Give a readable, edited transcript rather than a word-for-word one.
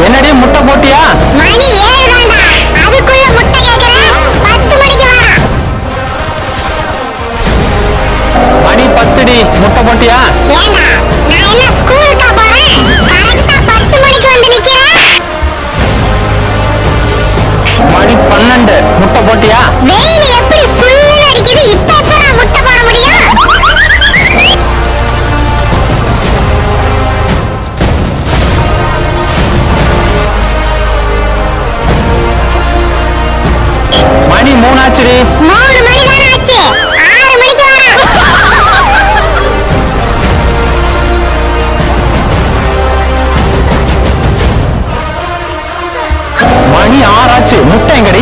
என்னடி முட்டை போட்டியா? மணி 7 தான்டா. அதுக்குள்ள முட்டை கேக்குற? 10 மணிக்கு வாடா. மணி 10டி, முட்டை போட்டியா? ஏண்டா நான் என்ன ஸ்கூலுக்கா போறேன்? கரெக்ட்டா 10 மணிக்கு வந்து நிக்கிறேன். மணி 12, முட்டை போட்டியா? வெயில் எப்படி சுள்ளுன்னு அடிக்குது, இப்ப எப்ப நான் முட்டை போட முடியும்? மணி 3 ஆச்சுடி. 3 மணி தானே ஆச்சு. 6 மணிக்கு வாடா. மணி 6 ஆச்சு, முட்டை எங்கடி?